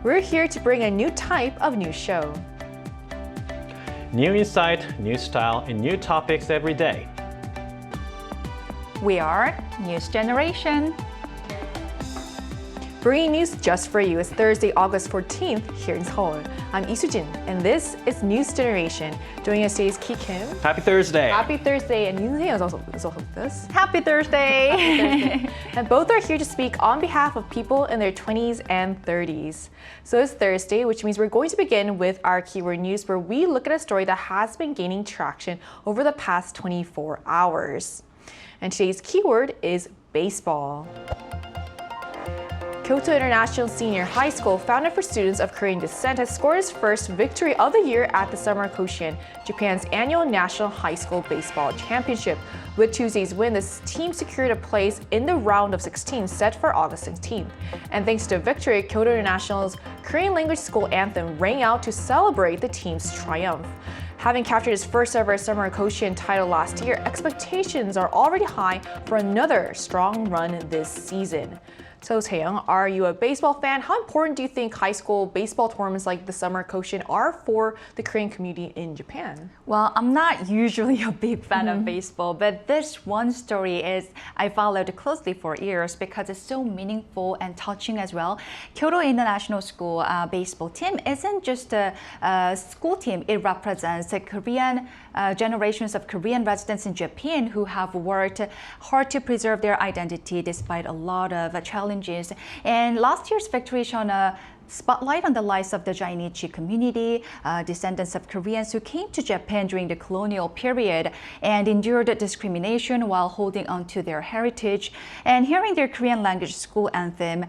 we're here to bring a new type of news show. New insight, new style, and new topics every day. We are News Generation. Bringing news just for you. It's Thursday, August 14th here in Seoul. I'm Lee Soo-jin, and this is News Generation. Joining us today is Ki Kim. Happy Thursday. Happy Thursday, and Yoon Seong is also with us. Happy Thursday. Happy Thursday. And both are here to speak on behalf of people in their 20s and 30s. So it's Thursday, which means we're going to begin with our keyword news, where we look at a story that has been gaining traction over the past 24 hours. And today's keyword is baseball. Kyoto International Senior High School, founded for students of Korean descent, has scored its first victory of the year at the Summer Koshien, Japan's annual national high school baseball championship. With Tuesday's win, this team secured a place in the round of 16 set for August 16th. And thanks to the victory, Kyoto International's Korean language school anthem rang out to celebrate the team's triumph. Having captured its first ever Summer Koshien title last year, expectations are already high for another strong run this season. So Taeyong, are you a baseball fan? How important do you think high school baseball tournaments like the Summer Koshien are for the Korean community in Japan? Well, I'm not usually a big fan of baseball, but this one story I followed closely for years because it's so meaningful and touching as well. Kyoto International School baseball team isn't just a school team. It represents the Korean generations of Korean residents in Japan who have worked hard to preserve their identity despite a lot of challenges. And last year's victory shone a spotlight on the lives of the Zainichi community, descendants of Koreans who came to Japan during the colonial period and endured discrimination while holding on to their heritage. And hearing their Korean language school anthem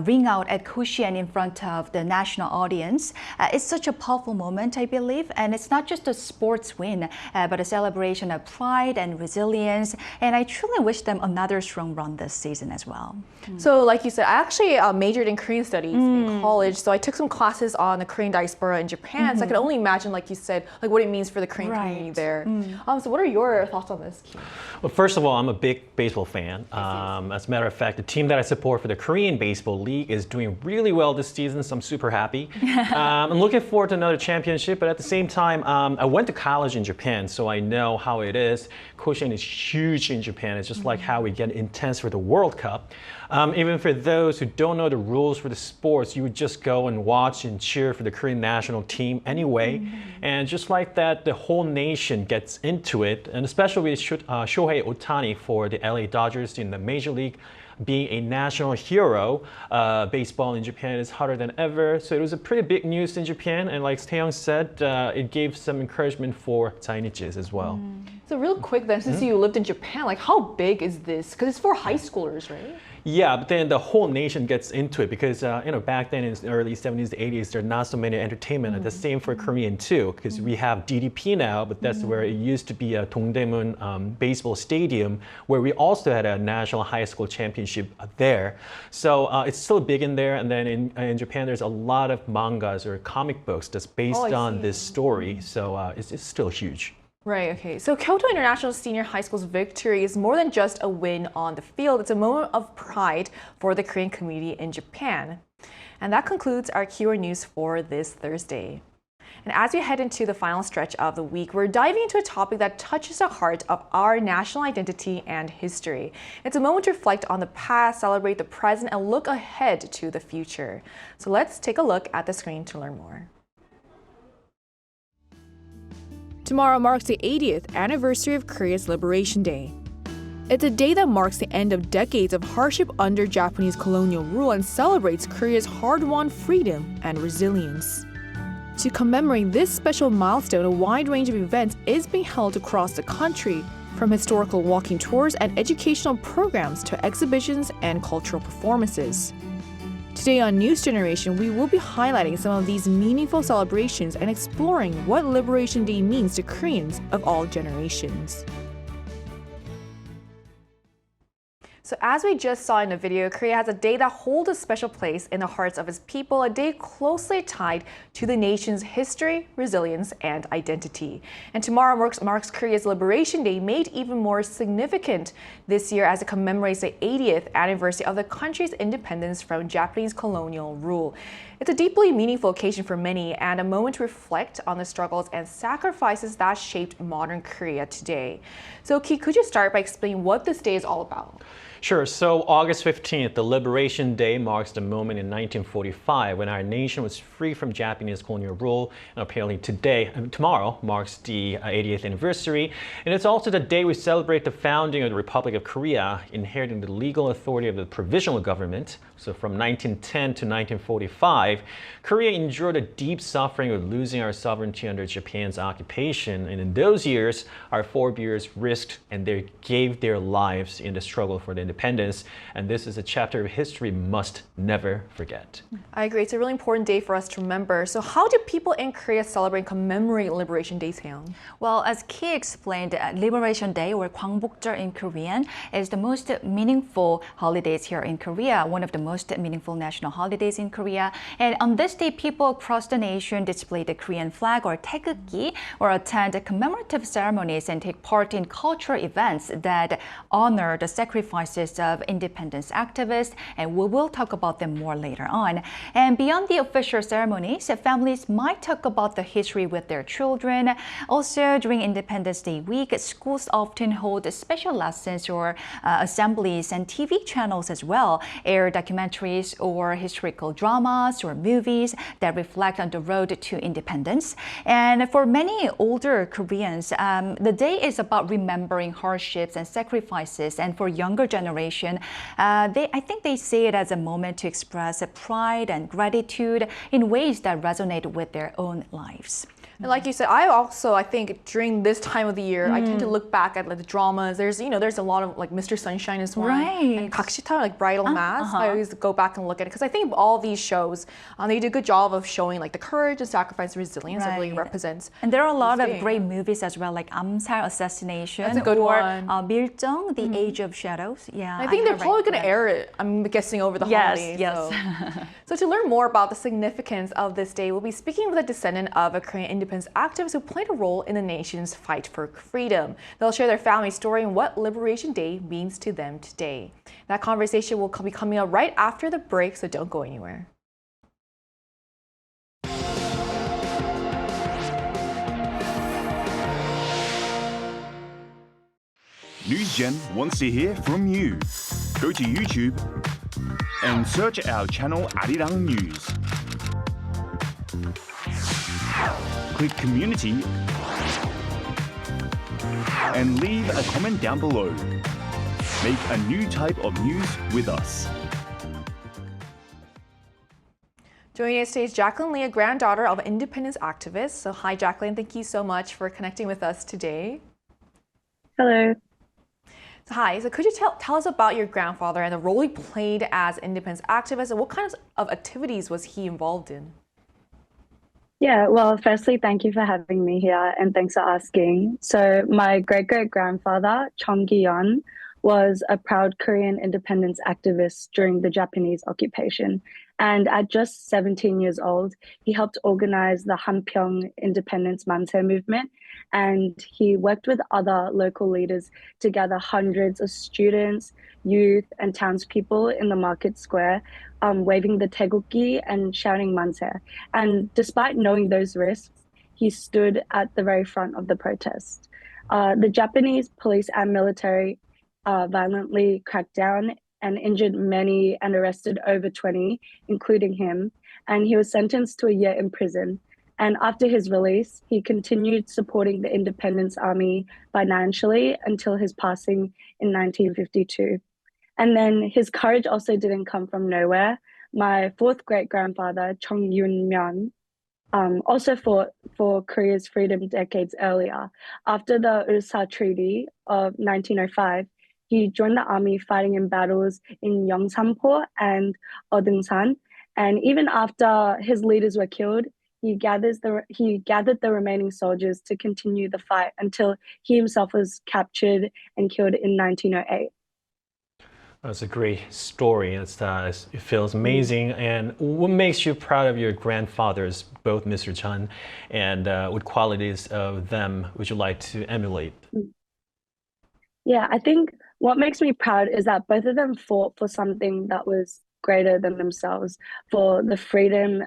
ring out at Koshien in front of the national audience, it's such a powerful moment, I believe. And it's not just a sports win, but a celebration of pride and resilience. And I truly wish them another strong run this season as well. So like you said, I actually majored in Korean studies in college. So I took some classes on the Korean diaspora in Japan. So I could only imagine, like you said, like what it means for the Korean community there. So what are your thoughts on this, Kim? Well, first of all, I'm a big baseball fan. As a matter of fact, the team that I support for the Korean Baseball League is doing really well this season, so I'm super happy. I'm looking forward to another championship, but at the same time, I went to college in Japan, so I know how it is. Koshien is huge in Japan. It's just like how we get intense for the World Cup. Even for those who don't know the rules for the sports, you would just go and watch and cheer for the Korean national team anyway. And just like that, the whole nation gets into it, and especially with Shohei Ohtani for the LA Dodgers in the Major League. Being a national hero, baseball in Japan is harder than ever. So it was a pretty big news in Japan. And like Taeyong said, it gave some encouragement for Zainichis as well. So real quick then, since you lived in Japan, like how big is this? Because it's for high schoolers, right? Yeah, but then the whole nation gets into it because back then in the early 70s, the 80s, there are not so many entertainment. The same for Korean too, because we have DDP now, but that's where it used to be a Dongdaemun baseball stadium, where we also had a national high school championship there. So it's still big in there. And then in Japan, there's a lot of mangas or comic books that's based on this story. So it's still huge. Right, okay. So Kyoto International Senior High School's victory is more than just a win on the field. It's a moment of pride for the Korean community in Japan. And that concludes our keyword news for this Thursday. And as we head into the final stretch of the week, we're diving into a topic that touches the heart of our national identity and history. It's a moment to reflect on the past, celebrate the present, and look ahead to the future. So let's take a look at the screen to learn more. Tomorrow marks the 80th anniversary of Korea's Liberation Day. It's a day that marks the end of decades of hardship under Japanese colonial rule and celebrates Korea's hard-won freedom and resilience. To commemorate this special milestone, a wide range of events is being held across the country, from historical walking tours and educational programs to exhibitions and cultural performances. Today on News Generation, we will be highlighting some of these meaningful celebrations and exploring what Liberation Day means to Koreans of all generations. So as we just saw in the video, Korea has a day that holds a special place in the hearts of its people, a day closely tied to the nation's history, resilience, and identity. And tomorrow marks Korea's Liberation Day, made even more significant this year as it commemorates the 80th anniversary of the country's independence from Japanese colonial rule. It's a deeply meaningful occasion for many and a moment to reflect on the struggles and sacrifices that shaped modern Korea today. So Ki, could you start by explaining what this day is all about? Sure. So August 15th, the Liberation Day, marks the moment in 1945 when our nation was free from Japanese colonial rule. And apparently tomorrow marks the 80th anniversary. And it's also the day we celebrate the founding of the Republic of Korea, inheriting the legal authority of the provisional government. So from 1910 to 1945, Korea endured a deep suffering of losing our sovereignty under Japan's occupation. And in those years, our forebears risked and they gave their lives in the struggle for the independence. And this is a chapter of history we must never forget. I agree. It's a really important day for us to remember. So how do people in Korea celebrate and commemorate Liberation Day, Seong? Well, as Ki explained, Liberation Day, or 광복절 in Korean, is the most meaningful holidays here in Korea, one of the most meaningful national holidays in Korea. And on this day, people across the nation display the Korean flag or taegukgi, or attend commemorative ceremonies and take part in cultural events that honor the sacrifices of independence activists. And we will talk about them more later on. And beyond the official ceremonies, families might talk about the history with their children. Also, during Independence Day week, schools often hold special lessons or assemblies, and TV channels as well air documentaries or historical dramas or movies that reflect on the road to independence. And for many older Koreans, the day is about remembering hardships and sacrifices. And for younger generation, I think they see it as a moment to express pride and gratitude in ways that resonate with their own lives. And like you said, I think during this time of the year, I tend to look back at like the dramas. There's a lot of like Mr. Sunshine is one. Right. And Kakshita, like Bridal Mass. I always go back and look at it because I think all these shows, they do a good job of showing like the courage and sacrifice and resilience that really represents. And there are a lot of great movies as well, like Amsal Assassination. That's a good one. 밀정, The Age of Shadows. Yeah, I think they're probably going to air it, I'm guessing, over the holidays. Yes. So to learn more about the significance of this day, we'll be speaking with a descendant of a Korean independence activist who played a role in the nation's fight for freedom. They'll share their family story and what Liberation Day means to them today. That conversation will be coming up right after the break, so don't go anywhere. NewsGen wants to hear from you. Go to YouTube and search our channel Arirang News. Click Community and leave a comment down below. Make a new type of news with us. Joining us today is Jacqueline Lee, a granddaughter of an independence activist. So hi, Jacqueline. Thank you so much for connecting with us today. Hello. So hi. So could you tell us about your grandfather and the role he played as independence activist, and what kinds of activities was he involved in? Yeah, well, firstly, thank you for having me here and thanks for asking. So my great-great-grandfather, Chung Gi-yeon, was a proud Korean independence activist during the Japanese occupation. And at just 17 years old, he helped organize the Hanpyeong Independence Manse movement. And he worked with other local leaders to gather hundreds of students, youth, and townspeople in the market square, waving the taegukgi and shouting manse. And despite knowing those risks, he stood at the very front of the protest. The Japanese police and military violently cracked down and injured many and arrested over 20, including him. And he was sentenced to a year in prison. And after his release, he continued supporting the Independence Army financially until his passing in 1952. And then his courage also didn't come from nowhere. My fourth great-grandfather, Chung Yun-myeon, also fought for Korea's freedom decades earlier. After the Ulsa Treaty of 1905, he joined the army fighting in battles in Yeongsampo and Odungsan. And even after his leaders were killed, he gathered the remaining soldiers to continue the fight until he himself was captured and killed in 1908. That's a great story. It feels amazing. And what makes you proud of your grandfathers, both Mr. Chun, and what qualities of them would you like to emulate? Yeah, I think what makes me proud is that both of them fought for something that was greater than themselves for the freedom,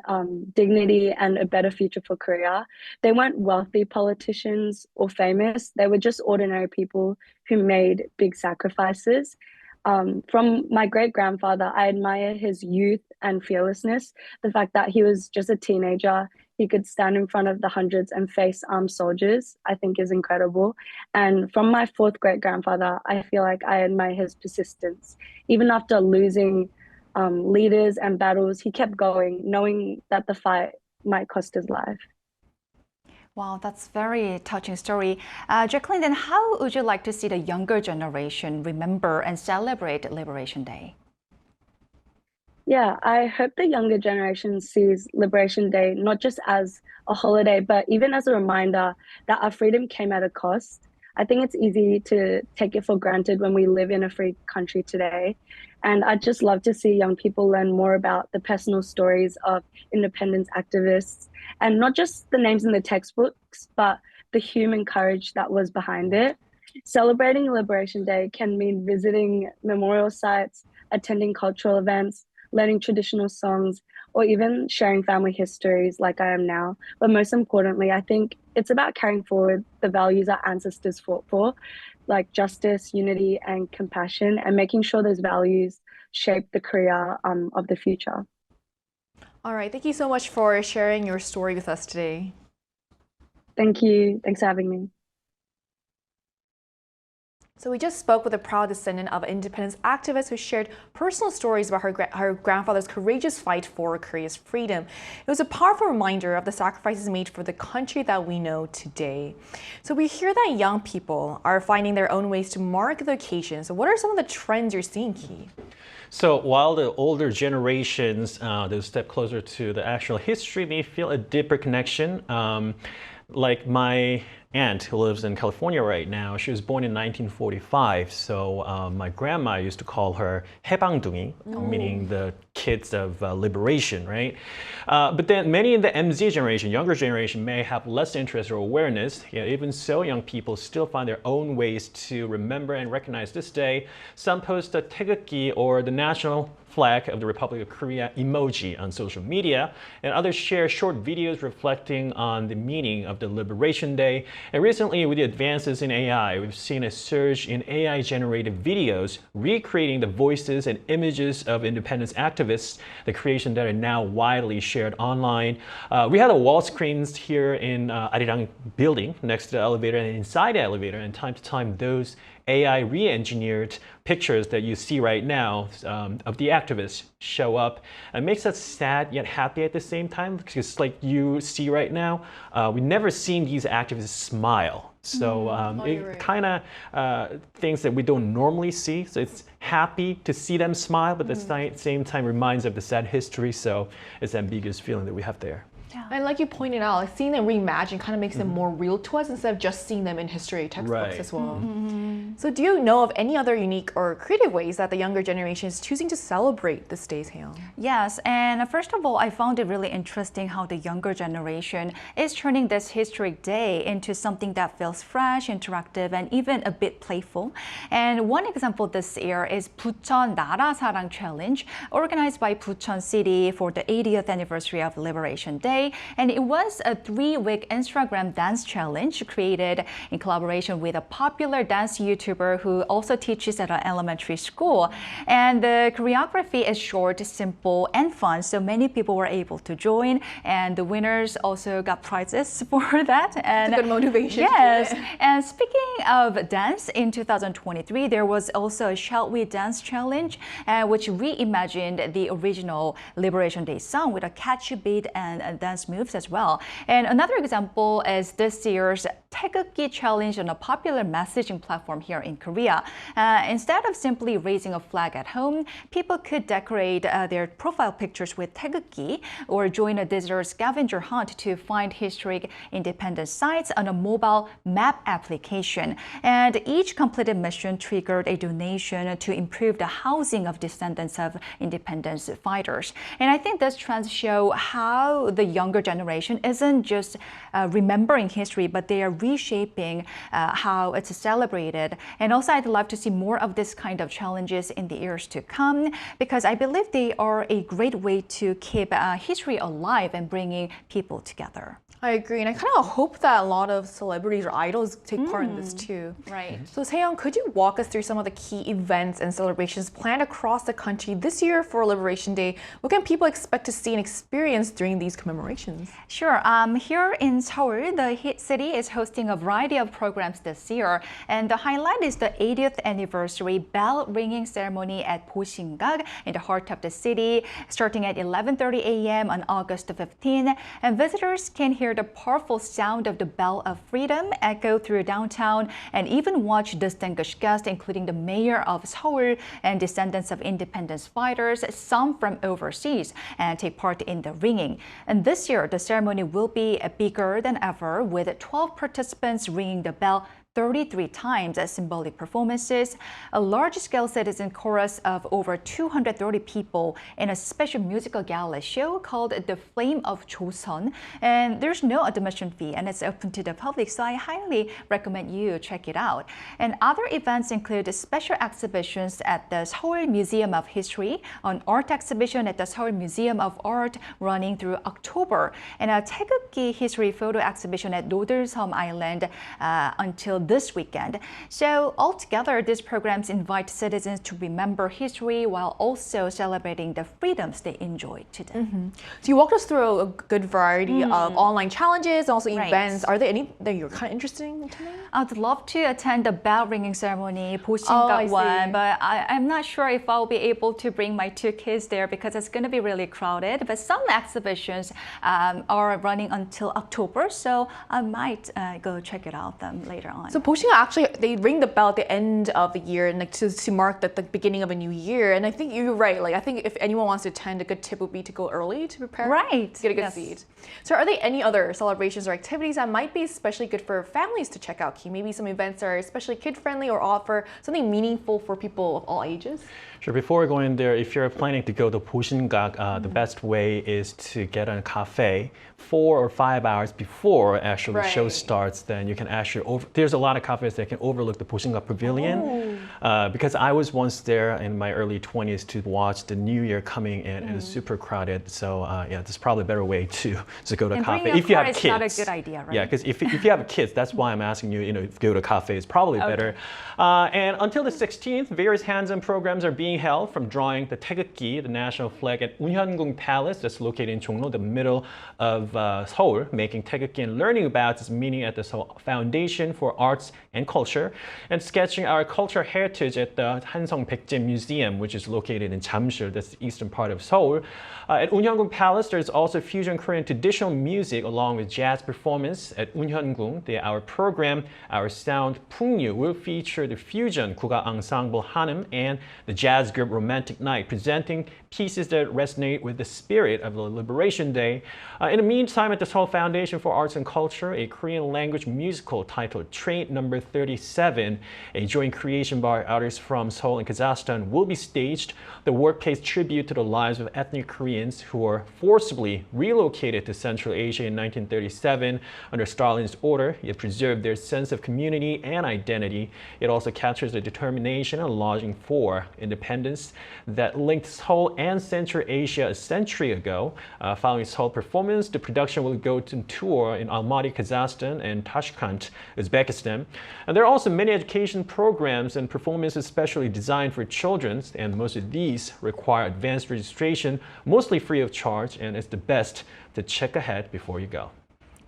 dignity, and a better future for Korea. They weren't wealthy politicians or famous. They were just ordinary people who made big sacrifices. From my great-grandfather, I admire his youth and fearlessness. The fact that he was just a teenager, he could stand in front of the hundreds and face armed soldiers, I think is incredible. And from my fourth great-grandfather, I feel like I admire his persistence. Even after losing leaders and battles, he kept going, knowing that the fight might cost his life. Wow, that's very touching story. Jacqueline, then how would you like to see the younger generation remember and celebrate Liberation Day? Yeah, I hope the younger generation sees Liberation Day not just as a holiday, but even as a reminder that our freedom came at a cost. I think it's easy to take it for granted when we live in a free country today. And I'd just love to see young people learn more about the personal stories of independence activists and not just the names in the textbooks, but the human courage that was behind it. Celebrating Liberation Day can mean visiting memorial sites, attending cultural events, learning traditional songs, or even sharing family histories like I am now. But most importantly, I think it's about carrying forward the values our ancestors fought for, like justice, unity, and compassion, and making sure those values shape the Korea of the future. All right, thank you so much for sharing your story with us today. Thank you. Thanks for having me. So we just spoke with a proud descendant of an independence activist who shared personal stories about her grandfather's courageous fight for Korea's freedom. It was a powerful reminder of the sacrifices made for the country that we know today. So we hear that young people are finding their own ways to mark the occasion. So what are some of the trends you're seeing, Ki? So while the older generations, those step closer to the actual history, may feel a deeper connection. Like my aunt who lives in California right now, she was born in 1945. So my grandma used to call her 해방둥이, meaning the kids of liberation, right? But then many in the MZ generation, younger generation, may have less interest or awareness. Yeah, even so, young people still find their own ways to remember and recognize this day. Some post a 태극기 or the national flag of the Republic of Korea emoji on social media, and others share short videos reflecting on the meaning of the Liberation Day. And recently, with the advances in AI, we've seen a surge in AI-generated videos recreating the voices and images of independence activists, the creation that are now widely shared online. We had a wall screens here in Arirang building next to the elevator and inside the elevator, and time to time those AI re-engineered pictures that you see right now of the activists show up. It makes us sad yet happy at the same time, because like you see right now, we've never seen these activists smile. So it kind of things that we don't normally see. So it's happy to see them smile, but at the same time reminds of the sad history. So it's an ambiguous feeling that we have there. Yeah. And like you pointed out, like seeing them reimagined kind of makes them more real to us instead of just seeing them in history textbooks as well. So do you know of any other unique or creative ways that the younger generation is choosing to celebrate this day's hail? Yes, and first of all, I found it really interesting how the younger generation is turning this historic day into something that feels fresh, interactive, and even a bit playful. And one example this year is Bucheon 나라 사랑 Challenge, organized by Bucheon City for the 80th anniversary of Liberation Day. And it was a 3-week Instagram dance challenge created in collaboration with a popular dance YouTuber who also teaches at an elementary school. And the choreography is short, simple, and fun, so many people were able to join. And the winners also got prizes for that. And it's a good motivation. Yes. And speaking of dance, in 2023, there was also a Shall We Dance challenge, which reimagined the original Liberation Day song with a catchy beat and dance moves as well. And another example is this year's 태극기 challenge on a popular messaging platform here in Korea. Instead of simply raising a flag at home, people could decorate their profile pictures with 태극기 or join a digital scavenger hunt to find historic independence sites on a mobile map application. And each completed mission triggered a donation to improve the housing of descendants of independence fighters. And I think these trends show how the younger generation isn't just remembering history, but they are reshaping how it's celebrated. And also, I'd love to see more of this kind of challenges in the years to come, because I believe they are a great way to keep history alive and bringing people together. I agree, and I kind of hope that a lot of celebrities or idols take part in this too. Right. So Seyoung, could you walk us through some of the key events and celebrations planned across the country this year for Liberation Day? What can people expect to see and experience during these commemorations? Sure. Here in Seoul, the city is hosting a variety of programs this year, and the highlight is the 80th anniversary bell ringing ceremony at Boshingak in the heart of the city, starting at 11:30 a.m. on August 15, and visitors can hear the powerful sound of the Bell of Freedom echo through downtown and even watch distinguished guests, including the mayor of Seoul and descendants of independence fighters, some from overseas, and take part in the ringing. And this year, the ceremony will be bigger than ever, with 12 participants ringing the bell 33 times as symbolic performances, a large-scale citizen chorus of over 230 people in a special musical gala show called The Flame of Joseon. And there's no admission fee, and it's open to the public, so I highly recommend you check it out. And other events include special exhibitions at the Seoul Museum of History, an art exhibition at the Seoul Museum of Art running through October, and a 태극기 history photo exhibition at Nodel섬 Island until this weekend. So altogether, these programs invite citizens to remember history while also celebrating the freedoms they enjoyed today. So you walked us through a good variety of online challenges and also Right. events. Are there any that you're kind of interested in attending? I'd love to attend the bell ringing ceremony, I Boshingak see. one, but I'm not sure if I'll be able to bring my two kids there because it's going to be really crowded. But some exhibitions are running until October, so I might go check it out later on. So Boshingak, actually, they ring the bell at the end of the year and like to mark the beginning of a new year. And I think you're right. Like I think if anyone wants to attend, a good tip would be to go early to prepare. Right. To get a good Yes. seat. So are there any other celebrations or activities that might be especially good for families to check out? Maybe some events are especially kid-friendly or offer something meaningful for people of all ages? Sure, before going there, if you're planning to go to Boshingak, the best way is to get on a cafe 4 or 5 hours before actually the show Right. starts. Then you can actually, there's a lot of cafes that can overlook the Boshingak Pavilion. Because I was once there in my early 20s to watch the New Year coming in. It was super crowded. So yeah, there's probably a better way to go to a And cafe. bringing a If you car have is kids. not a good idea, right? Yeah, because if you have kids, that's why I'm asking you, if you go to a cafe is probably better. And until the 16th, various hands-on programs are being held, from drawing the 태극기, the national flag, at Unhyungung Palace, that's located in Jongno, the middle of Seoul, making 태극기 and learning about its meaning at the Seoul Foundation for Arts and Culture, and sketching our cultural heritage at the Hansong Baekje Museum, which is located in Jamsil, that's the eastern part of Seoul. At Unhyungung Palace, there's also fusion Korean traditional music along with jazz performance. At Unhyungung, our program, Our Sound Pungyu, will feature the fusion 국악 ensemble Hanum and the jazz group Romantic Night, presenting pieces that resonate with the spirit of the Liberation Day. In the meantime, at the Seoul Foundation for Arts and Culture, a Korean language musical titled Train Number 37, a joint creation by artists from Seoul and Kazakhstan, will be staged. The work pays tribute to the lives of ethnic Koreans who were forcibly relocated to Central Asia in 1937 under Stalin's order. It preserved their sense of community and identity. It also captures the determination and longing for independence that linked Seoul and Central Asia a century ago. Following Seoul performance, the production will go to tour in Almaty, Kazakhstan, and Tashkent, Uzbekistan. And there are also many education programs and performances specially designed for children, and most of these require advanced registration, mostly free of charge, and it's the best to check ahead before you go.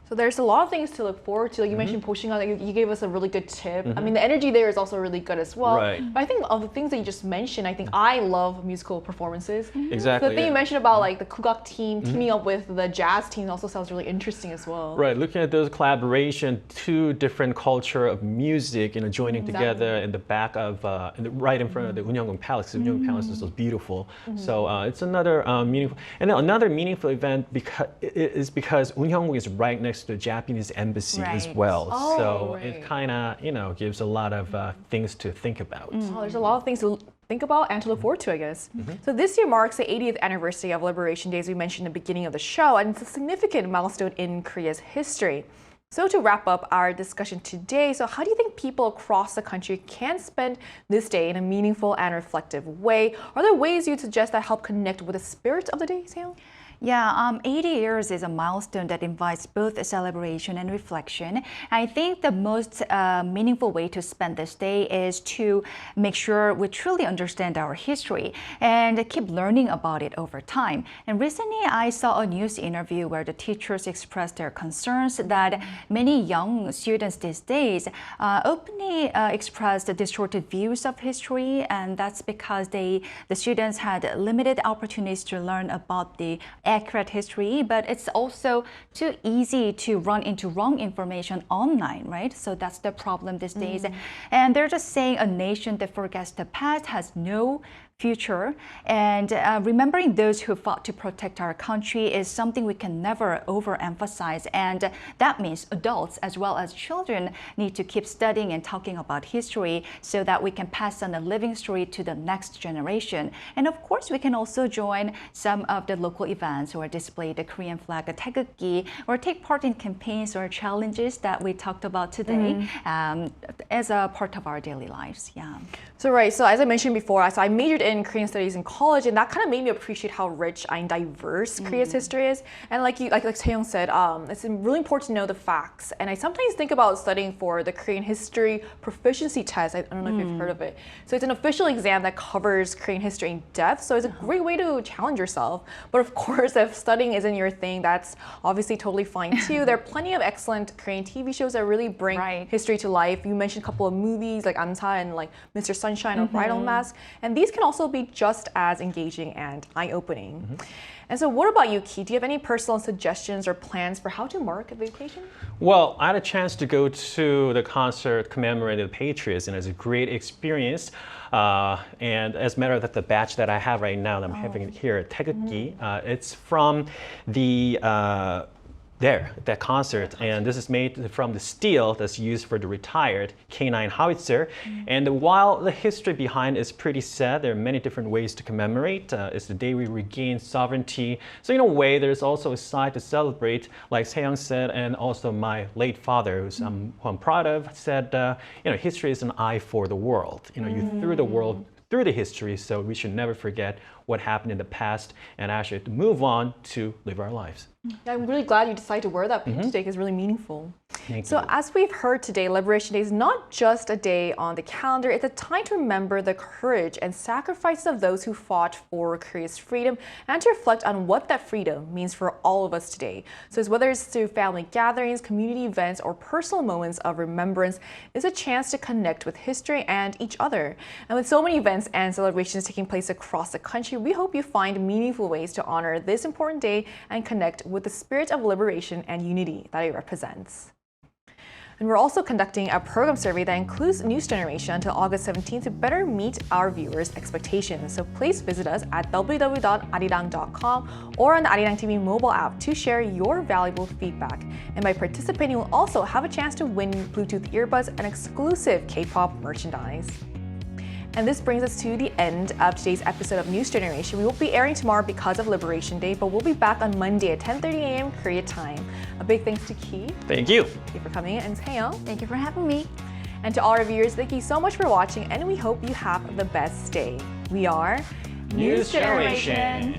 So there's a lot of things to look forward to. Like you mentioned Boshingak, you gave us a really good tip. I mean, the energy there is also really good as well. Right. But I think of the things that you just mentioned, I think I love musical performances. Exactly. The thing you mentioned about like the 국악 team teaming up with the jazz team also sounds really interesting as well. Right, looking at those collaboration, two different culture of music, joining together in the back of, right in front of the Unhyungung Palace. The Unhyungung Palace is so beautiful. So it's another meaningful, and then another meaningful event because Unhyungung is right next to the Japanese embassy as Right. well. Oh, so right. it kind of, gives a lot of things to think about. Oh, there's a lot of things to think about and to look forward to, I guess. So this year marks the 80th anniversary of Liberation Day, as we mentioned in the beginning of the show, and it's a significant milestone in Korea's history. So to wrap up our discussion today, so how do you think people across the country can spend this day in a meaningful and reflective way? Are there ways you'd suggest that help connect with the spirit of the day, Seong? Yeah, 80 years is a milestone that invites both a celebration and reflection. I think the most meaningful way to spend this day is to make sure we truly understand our history and keep learning about it over time. And recently, I saw a news interview where the teachers expressed their concerns that many young students these days openly expressed distorted views of history, and that's because the students had limited opportunities to learn about the accurate history, but it's also too easy to run into wrong information online, right? So that's the problem these days. And they're just saying a nation that forgets the past has no future, and remembering those who fought to protect our country is something we can never overemphasize, and that means adults as well as children need to keep studying and talking about history so that we can pass on a living story to the next generation. And of course, we can also join some of the local events or display the Korean flag, a taegukgi, or take part in campaigns or challenges that we talked about today as a part of our daily lives. Yeah. So right, so as I mentioned before, so I majored in Korean studies in college, and that kind of made me appreciate how rich and diverse Korea's history is. And like Taehyung said, it's really important to know the facts. And I sometimes think about studying for the Korean history proficiency test. I don't know if you've heard of it. So it's an official exam that covers Korean history in depth. So it's a great way to challenge yourself. But of course, if studying isn't your thing, that's obviously totally fine too. There are plenty of excellent Korean TV shows that really bring history to life. You mentioned a couple of movies like Amsa and like Mr. Sunshine or Bridal Mask, and these can also be just as engaging and eye-opening. And so what about you, Ki? Do you have any personal suggestions or plans for how to mark a vacation? Well, I had a chance to go to the concert commemorating the Patriots, and it was a great experience. And as a matter of fact, the badge that I have right now that I'm having here at taegukgi, it's from the that concert, and this is made from the steel that's used for the retired K9 howitzer. And while the history behind is pretty sad, there are many different ways to commemorate. It's the day we regain sovereignty. So in a way, there's also a side to celebrate, like Taehyung said, and also my late father, who I'm proud of, said, history is an eye for the world. You threw the world through the history, so we should never forget what happened in the past and actually to move on to live our lives. Yeah, I'm really glad you decided to wear that pink today. It's really meaningful. Thank So you. as we've heard today, Liberation Day is not just a day on the calendar. It's a time to remember the courage and sacrifices of those who fought for Korea's freedom and to reflect on what that freedom means for all of us today. So whether it's through family gatherings, community events, or personal moments of remembrance, it's a chance to connect with history and each other. And with so many events and celebrations taking place across the country, we hope you find meaningful ways to honor this important day and connect with the spirit of liberation and unity that it represents. And we're also conducting a program survey that includes News Generation until August 17th to better meet our viewers' expectations. So please visit us at www.arirang.com or on the Arirang TV mobile app to share your valuable feedback. And by participating, you'll also have a chance to win Bluetooth earbuds and exclusive K-pop merchandise. And this brings us to the end of today's episode of News Generation. We won't be airing tomorrow because of Liberation Day, but we'll be back on Monday at 10:30 a.m. Korea time. A big thanks to Ki. Thank you. Thank you for coming in, and Taehyung. Thank you for having me. And to all our viewers, thank you so much for watching, and we hope you have the best day. We are News Generation.